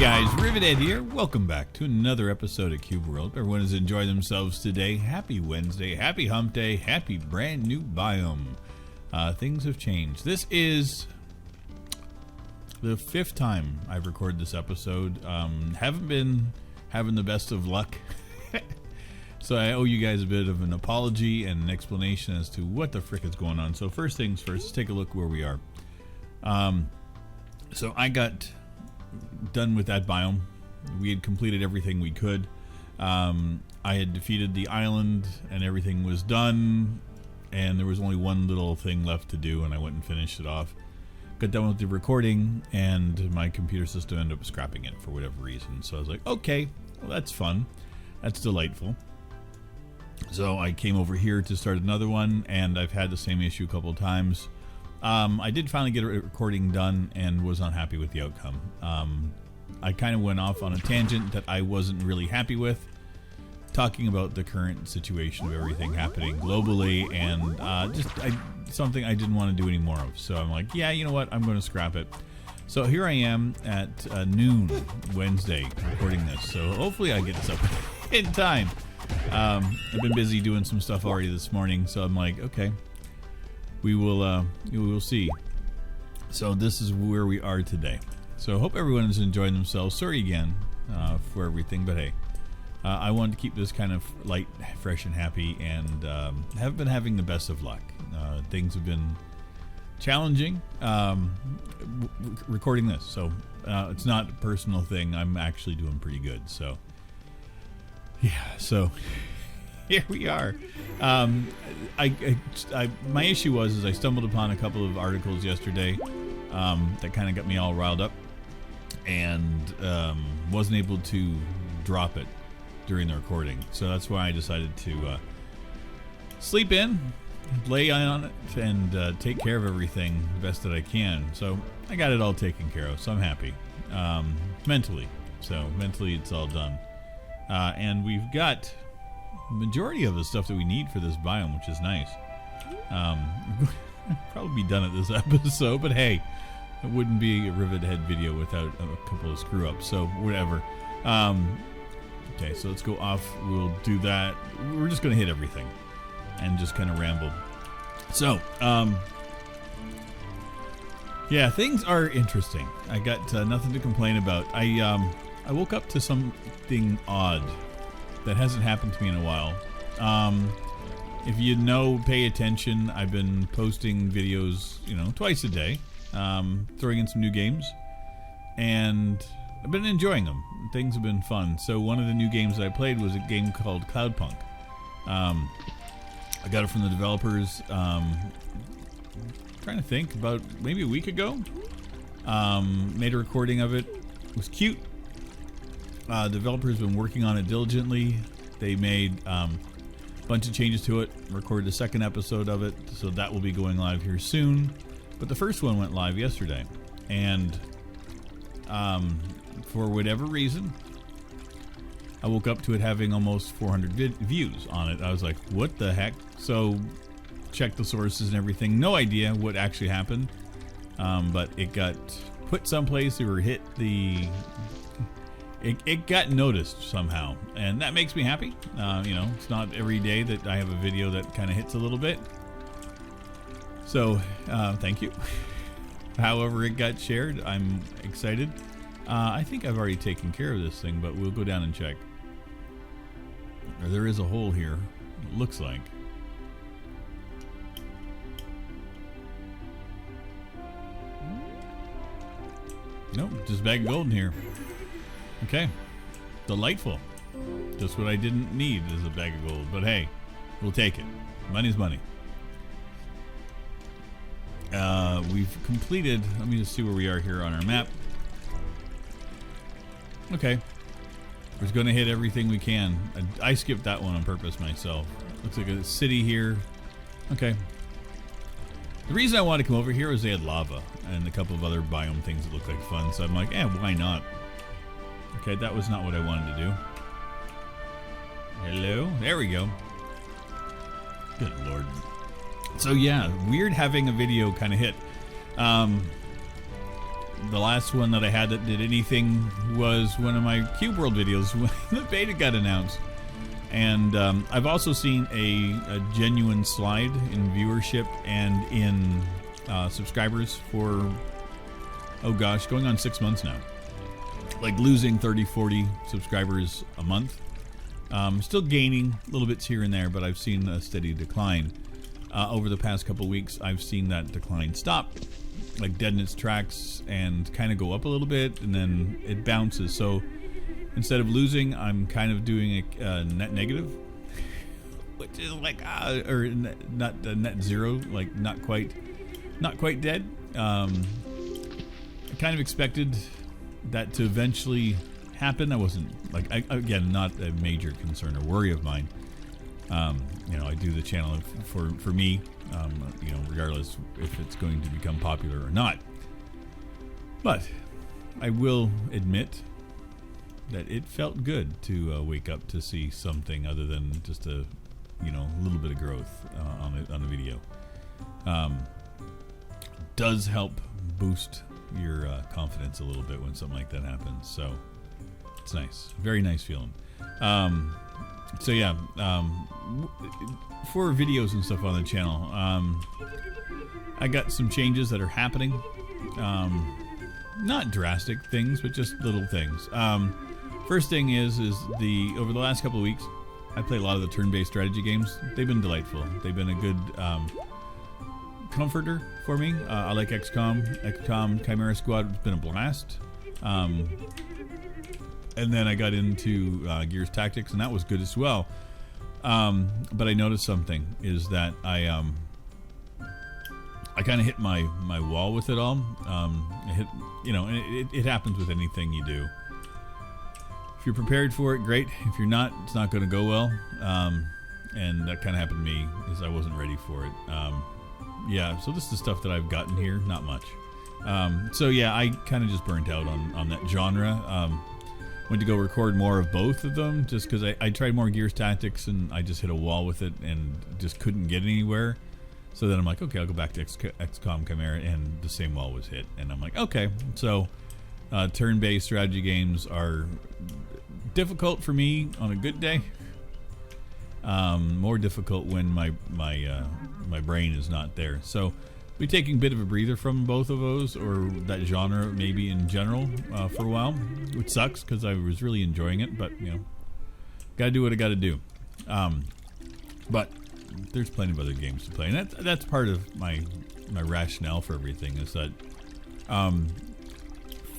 Guys, Rivet here. Welcome back to another episode of Cube World. Everyone is enjoying themselves today. Happy Wednesday, happy hump day, happy brand new biome. Things have changed. This is the 5th time I've recorded this episode. Haven't been having the best of luck. So I owe you guys a bit of an apology and an explanation as to what the frick is going on. So first things first, let's take a look where we are. So I got done with that biome. We had completed everything we could. I had defeated the island and everything was done, and there was only one little thing left to do, and I went and finished it off. Got done with the recording, and my computer system ended up scrapping it for whatever reason. So I was like, okay, well, that's fun. That's delightful. So I came over here to start another one, and I've had the same issue a couple of times. I did finally get a recording done and was unhappy with the outcome. I kind of went off on a tangent that I wasn't really happy with, talking about the current situation of everything happening globally, and something I didn't want to do any more of. So I'm like, yeah, you know what? I'm going to scrap it. So here I am at noon Wednesday recording this. So hopefully I get this up in time. I've been busy doing some stuff already this morning, so I'm like, okay. We will see. So this is where we are today. So hope everyone is enjoying themselves. Sorry again for everything, but hey, I wanted to keep this kind of light, fresh, and happy, and haven't been having the best of luck. Things have been challenging recording this, so it's not a personal thing. I'm actually doing pretty good. So yeah, so here we are. My issue was I stumbled upon a couple of articles yesterday that kind of got me all riled up, and wasn't able to drop it during the recording. So that's why I decided to sleep in, lay on it, and take care of everything the best that I can. So I got it all taken care of, so I'm happy. Mentally. So mentally it's all done. And we've got majority of the stuff that we need for this biome, which is nice. Probably be done at this episode, but hey, it wouldn't be a Rivet Head video without a couple of screw ups, so whatever. Okay, so let's go off. We'll do that. We're just gonna hit everything and just kind of ramble. So yeah, things are interesting. I got nothing to complain about. I woke up to something odd that hasn't happened to me in a while. If you know, pay attention. I've been posting videos, twice a day, throwing in some new games, and I've been enjoying them. Things have been fun. So one of the new games that I played was a game called Cloudpunk. I got it from the developers. Trying to think, about maybe a week ago. Made a recording of it. It was cute. Developers have been working on it diligently. They made a bunch of changes to it, recorded a second episode of it, so that will be going live here soon. But the first one went live yesterday, and for whatever reason, I woke up to it having almost 400 views on it. I was like, what the heck? So checked the sources and everything. No idea what actually happened, but it got put someplace. It got noticed somehow, and that makes me happy. It's not every day that I have a video that kind of hits a little bit. So, thank you. However it got shared, I'm excited. I think I've already taken care of this thing, but we'll go down and check. There is a hole here, it looks like. Nope, just a bag of gold in here. Okay, delightful. Just what I didn't need is a bag of gold, but hey, we'll take it. Money's money. We've completed, let me just see where we are here on our map. Okay, we're just gonna hit everything we can. I skipped that one on purpose myself. Looks like a city here. Okay. The reason I wanted to come over here was they had lava and a couple of other biome things that look like fun, so I'm like, why not? Okay, that was not what I wanted to do. Hello? There we go. Good lord. So yeah, weird having a video kind of hit. The last one that I had that did anything was one of my Cube World videos when the beta got announced. And I've also seen a genuine slide in viewership and in subscribers for, oh gosh, going on 6 months now. Like losing 30, 40 subscribers a month. Still gaining little bits here and there, but I've seen a steady decline. Over the past couple weeks, I've seen that decline stop, like dead in its tracks, and kind of go up a little bit, and then it bounces. So instead of losing, I'm kind of doing a net negative, which is like or not net zero, like not quite dead. I kind of expected that to eventually happen. I wasn't like, again, not a major concern or worry of mine. You know, I do the channel for me, you know, regardless if it's going to become popular or not. But I will admit that it felt good to wake up to see something other than just a, you know, little bit of growth on the video. Does help boost your confidence a little bit when something like that happens. So it's nice, very nice feeling. So yeah, for videos and stuff on the channel, I got some changes that are happening. Not drastic things, but just little things. First thing is over the last couple of weeks, I played a lot of the turn-based strategy games. They've been delightful. They've been a good comforter for me. I like XCOM Chimera Squad has been a blast. And then I got into Gears Tactics, and that was good as well. But I noticed something is that I kind of hit my wall with it all. I hit, you know, and it happens with anything you do. If you're prepared for it, great. If you're not, it's not going to go well. And that kind of happened to me, is I wasn't ready for it. Yeah, so this is the stuff that I've gotten here, not much. So yeah, I kind of just burnt out on that genre. Went to go record more of both of them just because I tried more Gears Tactics and I just hit a wall with it and just couldn't get anywhere. So then I'm like, okay, I'll go back to XCOM Chimera, and the same wall was hit. And I'm like, okay. So turn-based strategy games are difficult for me on a good day. More difficult when my brain is not there. So we're taking a bit of a breather from both of those, or that genre maybe in general, for a while, which sucks because I was really enjoying it, but you know, gotta do what I gotta do. But there's plenty of other games to play, and that's part of my rationale for everything, is that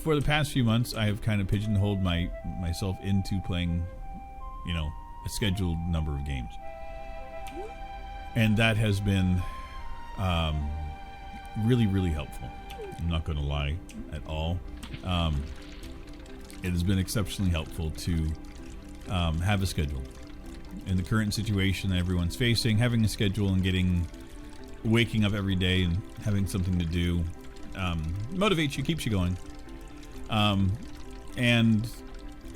for the past few months I have kind of pigeonholed myself into playing, you know, a scheduled number of games, and that has been really, really helpful. I'm not going to lie at all. It has been exceptionally helpful to have a schedule. In the current situation that everyone's facing, having a schedule and waking up every day and having something to do motivates you, keeps you going. And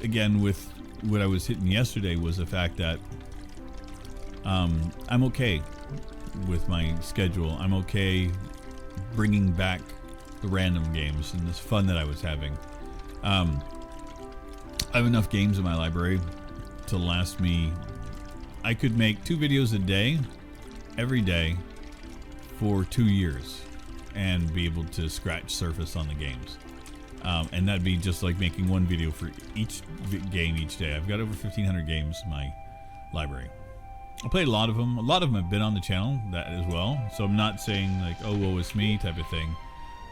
again, with what I was hitting yesterday was the fact that I'm okay with my schedule. I'm okay bringing back the random games and this fun that I was having. I have enough games in my library to last me. I could make 2 videos a day, every day, for 2 years, and be able to scratch surface on the games. And that'd be just like making 1 video for each game each day. I've got over 1,500 games in my library. I played a lot of them. A lot of them have been on the channel that as well. So I'm not saying like, oh, woe is me type of thing.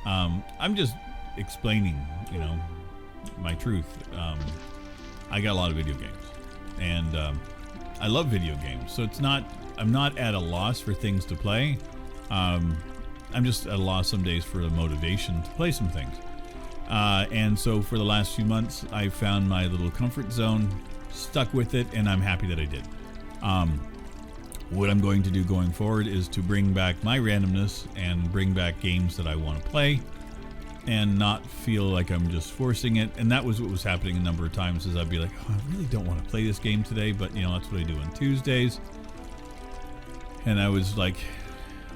I'm just explaining, you know, my truth. I got a lot of video games, and I love video games. So I'm not at a loss for things to play. I'm just at a loss some days for the motivation to play some things. And so for the last few months, I found my little comfort zone, stuck with it, and I'm happy that I did. What I'm going to do going forward is to bring back my randomness and bring back games that I want to play and not feel like I'm just forcing it. And that was what was happening a number of times, is I'd be like, oh, I really don't want to play this game today, but you know, that's what I do on Tuesdays. And I was like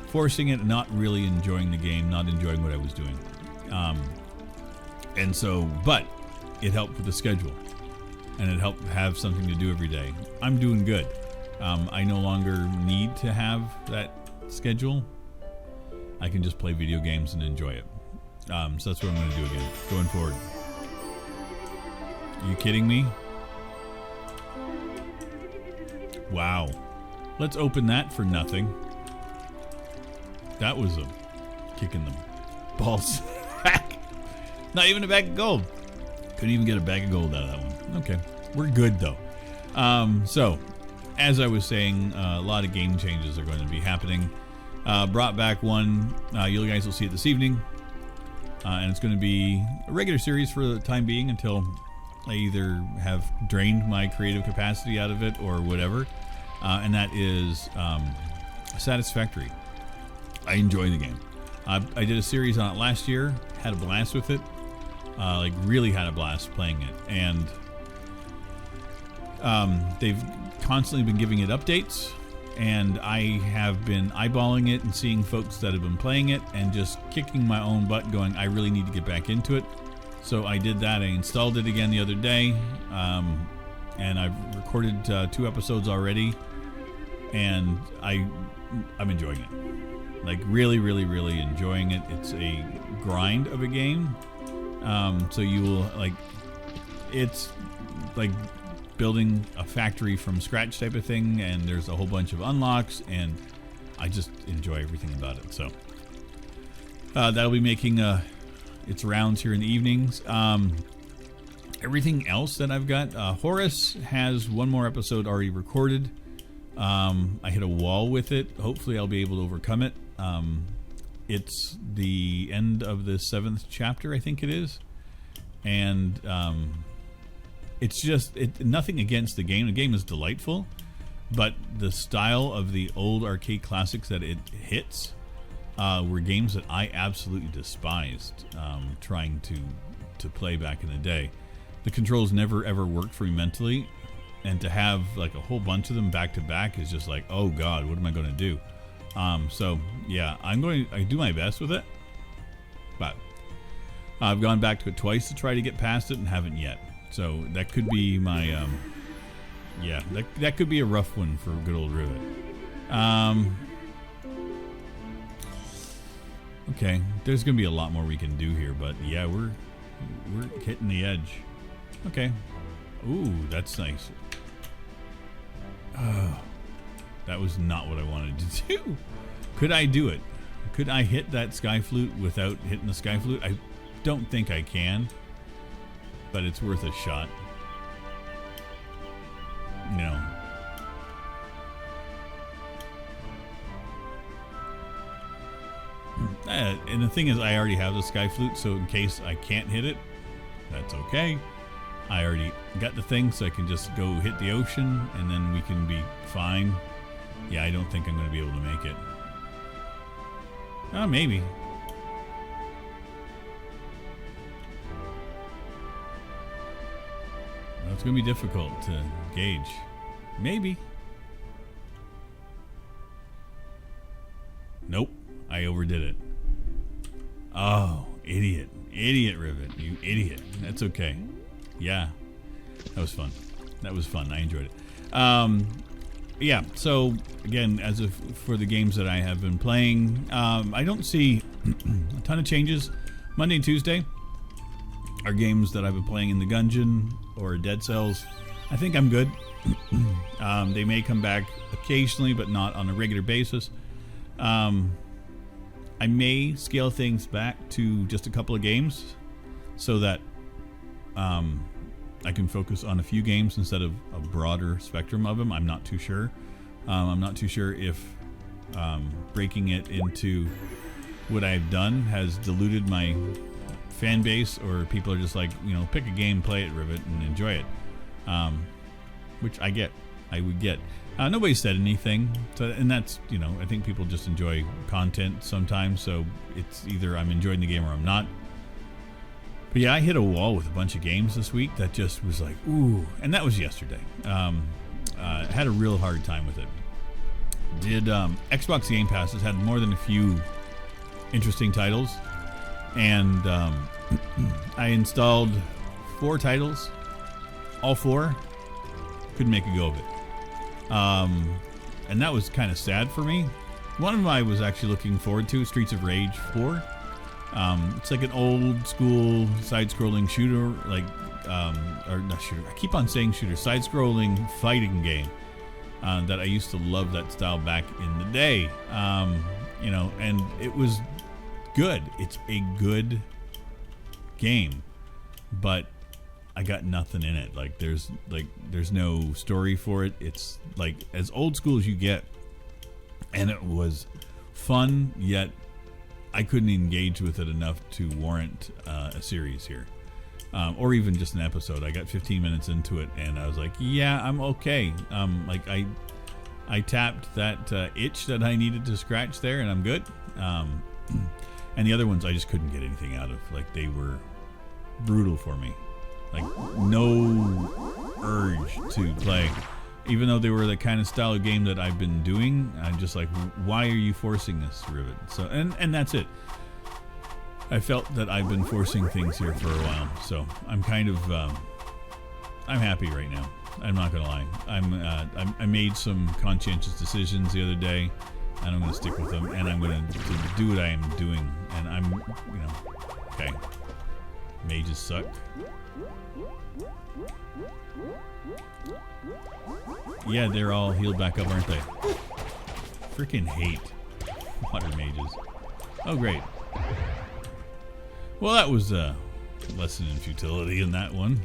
forcing it, not really enjoying the game, not enjoying what I was doing. And so, but it helped with the schedule, and it helped have something to do every day. I'm doing good. I no longer need to have that schedule. I can just play video games and enjoy it. So that's what I'm going to do again, going forward. Are you kidding me? Wow. Let's open that for nothing. That was a kick in the balls. Not even a bag of gold. Couldn't even get a bag of gold out of that one. Okay. We're good, though. So, as I was saying, a lot of game changes are going to be happening. Brought back one. You guys will see it this evening. And it's going to be a regular series for the time being until I either have drained my creative capacity out of it or whatever. And that is Satisfactory. I enjoy the game. I did a series on it last year. Had a blast with it. Like really had a blast playing it. And they've constantly been giving it updates. And I have been eyeballing it and seeing folks that have been playing it and just kicking my own butt going, I really need to get back into it. So I did that. I installed it again the other day. And I've recorded 2 episodes already. And I'm enjoying it. Like really, really, really enjoying it. It's a grind of a game. So you will like, it's like building a factory from scratch type of thing, and there's a whole bunch of unlocks, and I just enjoy everything about it. So that'll be making its rounds here in the evenings. Everything else that I've got, Horus has one more episode already recorded. I hit a wall with it. Hopefully I'll be able to overcome it. It's the end of the 7th chapter, I think it is. And it's just nothing against the game. The game is delightful, but the style of the old arcade classics that it hits were games that I absolutely despised trying to play back in the day. The controls never ever worked for me mentally, and to have like a whole bunch of them back to back is just like, oh god, what am I going to do? So yeah, I do my best with it, but I've gone back to it twice to try to get past it and haven't yet. So that could be my yeah, that could be a rough one for good old Rivet. Okay, there's gonna be a lot more we can do here, but yeah, we're hitting the edge. Okay. Ooh, that's nice. That was not what I wanted to do. Could I do it? Could I hit that sky flute without hitting the sky flute? I don't think I can, but it's worth a shot. No. And the thing is, I already have the sky flute, so in case I can't hit it, that's okay. I already got the thing, so I can just go hit the ocean, and then we can be fine. Yeah, I don't think I'm going to be able to make it. Oh, maybe. Well, it's going to be difficult to gauge. Maybe. Nope. I overdid it. Oh, idiot. Idiot, Rivet. You idiot. That's okay. Yeah. That was fun. That was fun. I enjoyed it. Yeah, so again, as of for the games that I have been playing, I don't see a ton of changes. Monday and Tuesday are games that I've been playing in the Gungeon or Dead Cells. I think I'm good. They may come back occasionally, but not on a regular basis. I may scale things back to just a couple of games so that I can focus on a few games instead of a broader spectrum of them. I'm not too sure. I'm not too sure if breaking it into what I've done has diluted my fan base, or people are just like, you know, pick a game, play it, Rivet, and enjoy it. Which I get. I would get. Nobody said anything, so, and that's, you know, I think people just enjoy content sometimes, so it's either I'm enjoying the game or I'm not. But yeah, I hit a wall with a bunch of games this week that just was like, ooh, and that was yesterday. Had a real hard time with it. Did Xbox Game Pass has had more than a few interesting titles. And I installed 4 titles. All 4 couldn't make a go of it. And that was kind of sad for me. One of them I was actually looking forward to, Streets of Rage 4. It's like an old school side-scrolling shooter, like, or not shooter, I keep on saying shooter, side-scrolling fighting game that I used to love that style back in the day. You know, and it was good. It's a good game, but I got nothing in it. Like, there's no story for it. It's like as old school as you get, and it was fun, yet I couldn't engage with it enough to warrant a series here, or even just an episode. I got 15 minutes into it, and I was like, "Yeah, I'm okay." Like I tapped that itch that I needed to scratch there, and I'm good. And the other ones, I just couldn't get anything out of. Like, they were brutal for me. Like, no urge to play. Even though they were the kind of style of game that I've been doing, I'm just like, why are you forcing this, Rivet? So, and that's it. I felt that I've been forcing things here for a while, so I'm kind of, I'm happy right now. I'm not gonna lie. I made some conscientious decisions the other day, and I'm gonna stick with them, and I'm gonna do what I am doing, and I'm, you know, okay. Mages suck. Yeah, they're all healed back up, aren't they? Freaking hate water mages. Oh, great. Well, that was a lesson in futility in that one.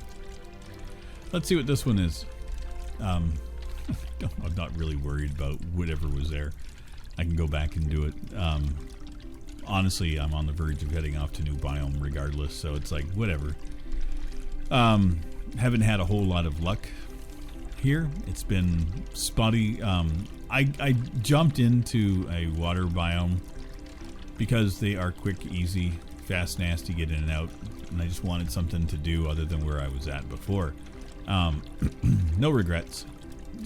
Let's see what this one is. I'm not really worried about whatever was there. I can go back and do it. Honestly, I'm on the verge of heading off to new biome regardless, so it's like, whatever. Haven't had a whole lot of luck here. It's been spotty. I jumped into a water biome because they are quick, easy, fast, nasty, get in and out, and I just wanted something to do other than where I was at before. No regrets.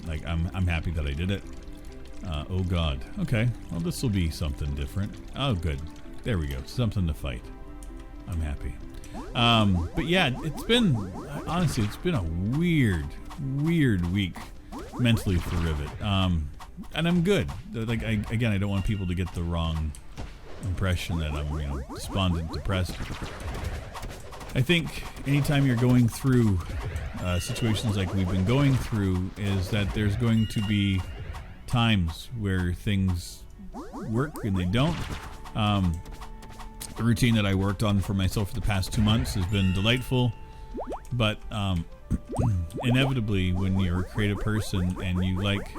Like, I'm happy that I did it. Oh god. Okay. Well, this will be something different. Oh, good. There we go. Something to fight. I'm happy. But yeah, it's been, honestly, it's been a weird week mentally for Rivet. And I'm good. Like, again, I don't want people to get the wrong impression that I'm, you know, despondent, depressed. I think anytime you're going through situations like we've been going through, is that there's going to be times where things work and they don't. The routine that I worked on for myself for the past 2 months has been delightful, but inevitably, when you're a creative person and you like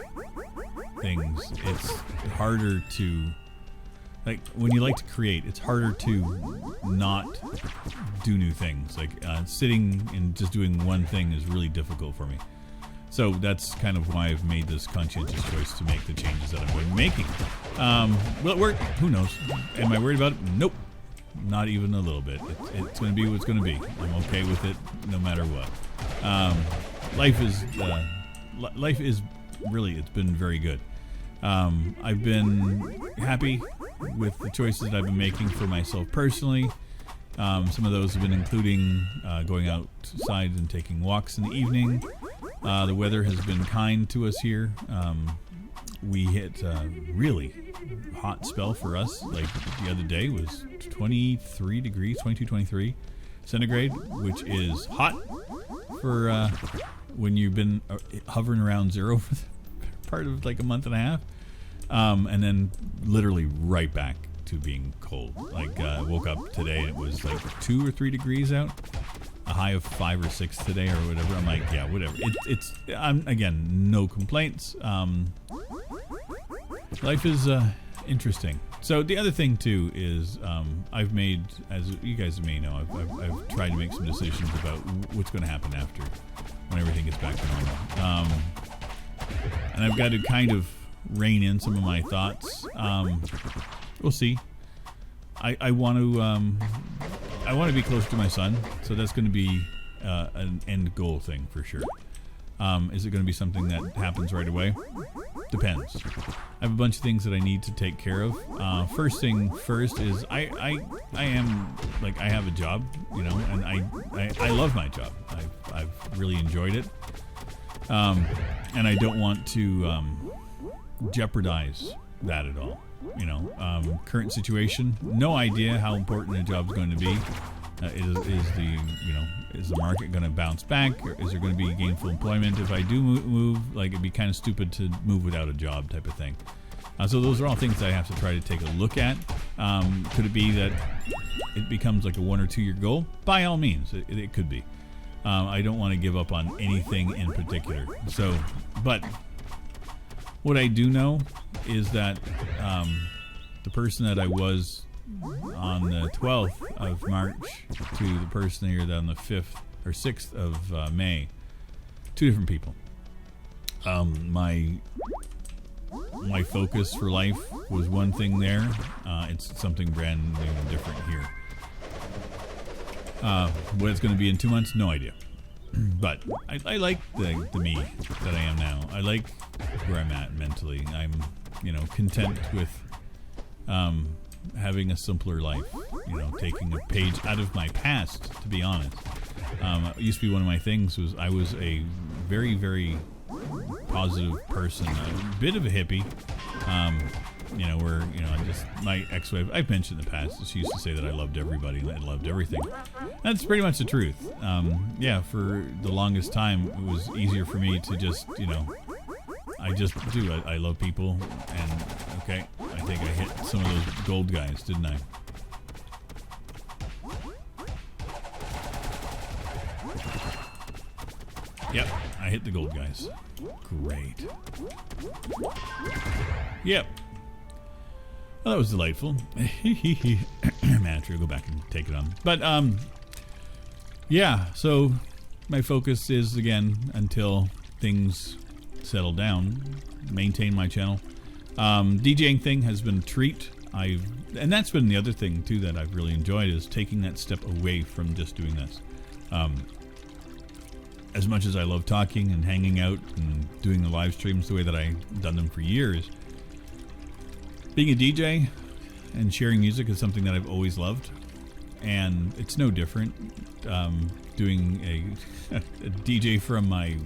things, it's harder to, like, when you like to create, it's harder to not do new things. Like, sitting and just doing one thing is really difficult for me. So that's kind of why I've made this conscientious choice to make the changes that I'm going to be making. Will it work? Who knows? Am I worried about it? Nope. Not even a little bit. It's going to be what it's going to be. I'm okay with it no matter what. Life is really, it's been very good. I've been happy with the choices that I've been making for myself personally. Some of those have been including going outside and taking walks in the evening. The weather has been kind to us here. We hit a really hot spell for us. Like, the other day was 23 degrees, 22, 23 centigrade, which is hot for when you've been hovering around zero for part of like a month and a half. And then literally right back to being cold. Like, I woke up today and it was like 2 or 3 degrees out. A high of 5 or 6 today or whatever. I'm like, yeah, whatever. I'm again, no complaints. Life is interesting. So the other thing too is I've made, as you guys may know, I've tried to make some decisions about what's going to happen after when everything gets back to normal. And I've got to kind of rein in some of my thoughts. We'll see. I want to be close to my son, so that's going to be an end goal thing for sure. Is it going to be something that happens right away? depends. I have a bunch of things that I need to take care of. First thing first is I am like, I have a job, you know, and I love my job. I've really enjoyed it, and I don't want to jeopardize that at all. You know, current situation, no idea how important a job's going to be. Is the market going to bounce back, or is there going to be gainful employment if I do move? Like, it'd be kind of stupid to move without a job, type of thing. So those are all things that I have to try to take a look at. Could it be that it becomes like a 1 or 2 year goal? By all means, it could be. I don't want to give up on anything in particular. So, but what I do know is that the person that I was on the 12th of March to the person here on the 5th or 6th of May, 2 different people. My focus for life was one thing there. It's something brand new and different here. What it's going to be in 2 months, no idea. But I like the me that I am now. I like where I'm at mentally. I'm, you know, content with having a simpler life. You know, taking a page out of my past, to be honest. It used to be one of my things was I was a very, very positive person, a bit of a hippie. You know, where, you know, I just, my ex-wife, I've mentioned in the past, she used to say that I loved everybody and I loved everything. That's pretty much the truth. Yeah, for the longest time, it was easier for me to just, you know, I just do. I love people, and okay, I think I hit some of those gold guys, didn't I? Yep, I hit the gold guys. Great. Yep. Well, that was delightful. Man, go back and take it on. But, yeah, so my focus is, again, until things settle down, maintain my channel. DJing thing has been a treat. And that's been the other thing, too, that I've really enjoyed, is taking that step away from just doing this. As much as I love talking and hanging out and doing the live streams the way that I've done them for years, being a DJ and sharing music is something that I've always loved, and it's no different doing a DJ from my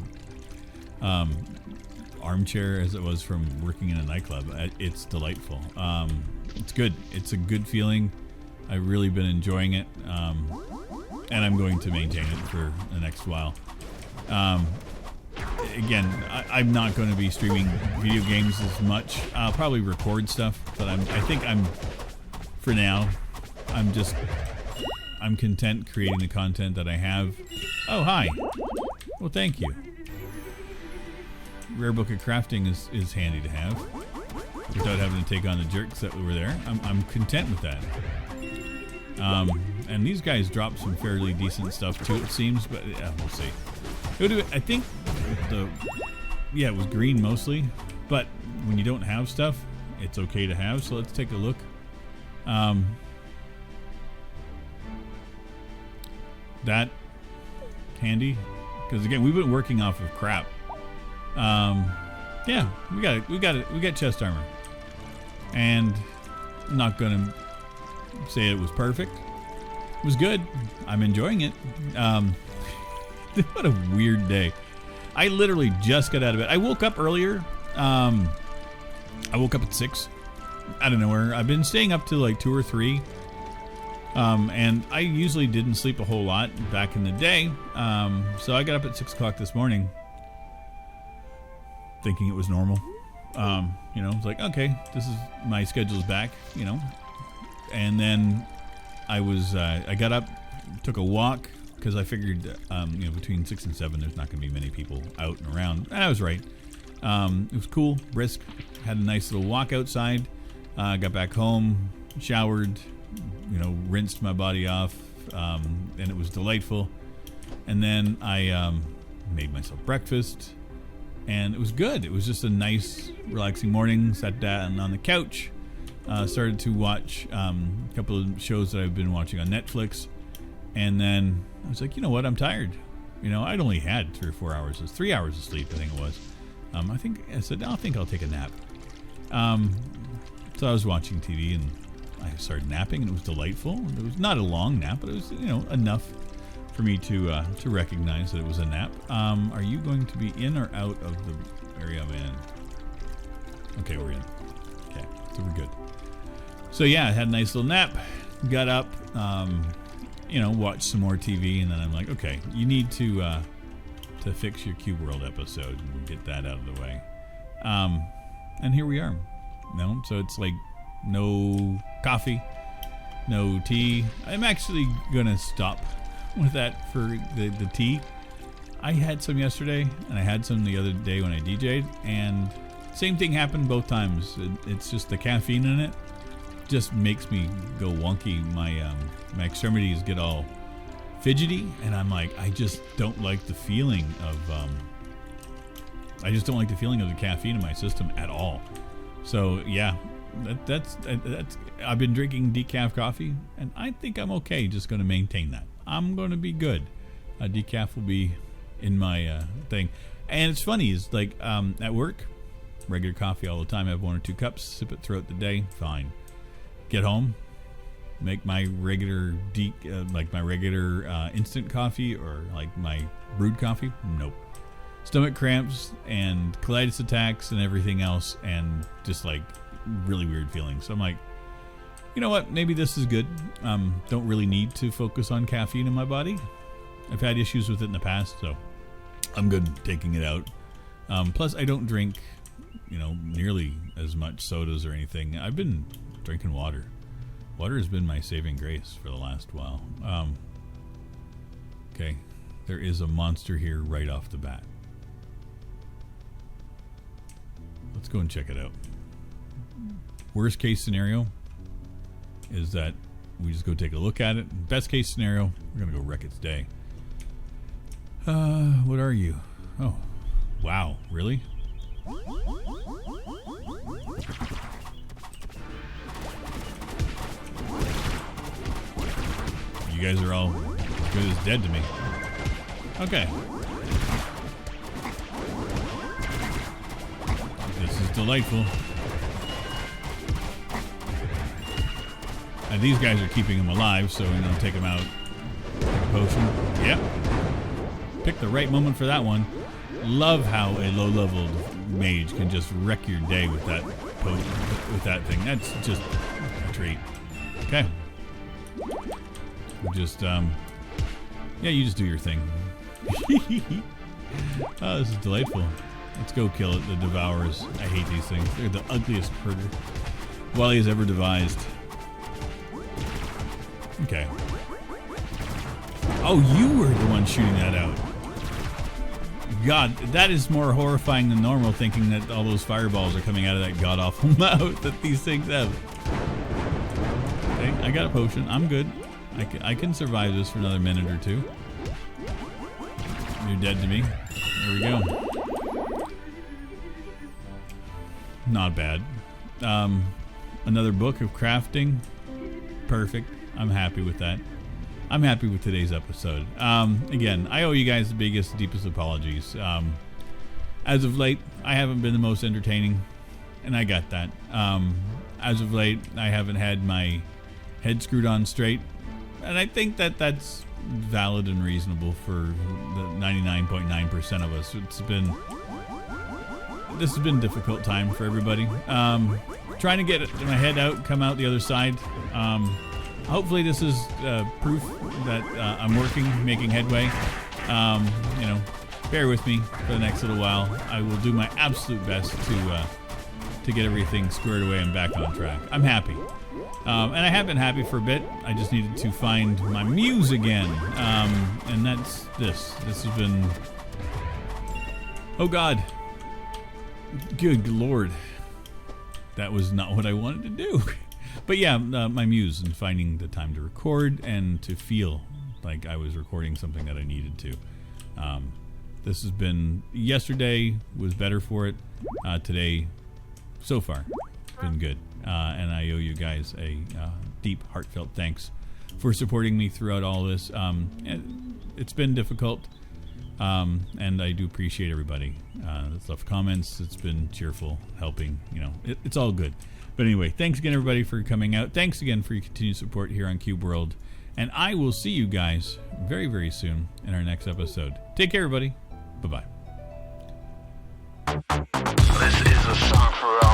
armchair as it was from working in a nightclub. It's delightful. It's good. It's a good feeling. I've really been enjoying it, and I'm going to maintain it for the next while. Again, I'm not going to be streaming video games as much. I'll probably record stuff, but I think for now, I'm content creating the content that I have. Oh, hi. Well, thank you. Rare Book of Crafting is handy to have without having to take on the jerks that were there. I'm content with that. And these guys dropped some fairly decent stuff too, it seems, but yeah, we'll see. I think it was green mostly, but when you don't have stuff, it's okay to have. So let's take a look. That handy, because again, we've been working off of crap. Yeah, we got chest armor, and I'm not gonna say it was perfect. It was good. I'm enjoying it. What a weird day. I literally just got out of bed. I woke up earlier. I woke up at 6 out of nowhere. I've been staying up till like 2 or 3. And I usually didn't sleep a whole lot back in the day. So I got up at 6 o'clock this morning thinking it was normal. You know, it's like, okay, this is my schedule's back, you know. And then I got up, took a walk, because I figured, you know, between 6 and 7, there's not going to be many people out and around. And I was right. It was cool, brisk. Had a nice little walk outside. Got back home, showered, you know, rinsed my body off, and it was delightful. And then I made myself breakfast, and it was good. It was just a nice, relaxing morning. Sat down on the couch, started to watch a couple of shows that I've been watching on Netflix. And then I was like, you know what? I'm tired. You know, I'd only had 3 or 4 hours. It was 3 hours of sleep, I think it was. I said I think I'll take a nap. So I was watching TV and I started napping, and it was delightful. It was not a long nap, but it was enough for me to recognize that it was a nap. Are you going to be in or out of the area I'm in? Okay, we're in. Okay, so we're good. So yeah, I had a nice little nap. Got up, watched some more TV, and then I'm like, okay, you need to fix your Cube World episode and get that out of the way. And here we are. So it's like no coffee, no tea. I'm actually gonna stop with that for the tea. I had some yesterday, and I had some the other day when I DJ'd, and same thing happened both times. It's just the caffeine in it just makes me go wonky. My extremities get all fidgety, and I'm like, I just don't like the feeling of the caffeine in my system at all. So yeah, that's I've been drinking decaf coffee, and I think I'm okay. Just going to maintain that. I'm going to be good. Decaf will be in my thing. And it's funny, is like at work, regular coffee all the time. I have 1 or 2 cups, sip it throughout the day, fine. Get home, make my regular instant coffee, or like my brewed coffee. Nope. Stomach cramps and colitis attacks and everything else, and just like really weird feelings. So I'm like, you know what? Maybe this is good. Don't really need to focus on caffeine in my body. I've had issues with it in the past, so I'm good taking it out. Plus, I don't drink, nearly as much sodas or anything. I've been drinking water. Water has been my saving grace for the last while. Okay, there is a monster here right off the bat. Let's go and check it out. Worst case scenario is that we just go take a look at it. Best case scenario, we're gonna go wreck its day. What are you? Oh, wow, really? You guys are all good as dead to me. Okay. This is delightful. And these guys are keeping him alive, so we're gonna take him out. Potion. Yep. Pick the right moment for that one. Love how a low-leveled mage can just wreck your day with that thing. That's just a treat. Okay. Just yeah, you just do your thing. Oh, this is delightful. Let's go kill it, the Devourers. I hate these things. They're the ugliest critter Wally has ever devised. Okay. Oh, you were the one shooting that out. God, that is more horrifying than normal, thinking that all those fireballs are coming out of that god-awful mouth that these things have. Okay, I got a potion. I'm good. I can survive this for another minute or two. You're dead to me. There we go. Not bad. Another book of crafting. Perfect. I'm happy with that. I'm happy with today's episode. Again, I owe you guys the biggest, deepest apologies. As of late, I haven't been the most entertaining, and I got that. As of late, I haven't had my head screwed on straight, and I think that that's valid and reasonable for the 99.9% of us. This has been a difficult time for everybody. Trying to get my head out, come out the other side. Hopefully this is proof that I'm making headway. Bear with me for the next little while. I will do my absolute best to get everything squared away and back on track. I'm happy. And I have been happy for a bit. I just needed to find my muse again. And that's this. This has been... Oh God. Good Lord. That was not what I wanted to do. But yeah, my muse, and finding the time to record and to feel like I was recording something that I needed to. This has been... Yesterday was better for it. Today, so far, been good. And I owe you guys a deep, heartfelt thanks for supporting me throughout all this. It's been difficult. And I do appreciate everybody that's left comments. It's been cheerful, helping. It's all good. But anyway, thanks again, everybody, for coming out. Thanks again for your continued support here on Cube World. And I will see you guys very, very soon in our next episode. Take care, everybody. Bye-bye. This is a song for all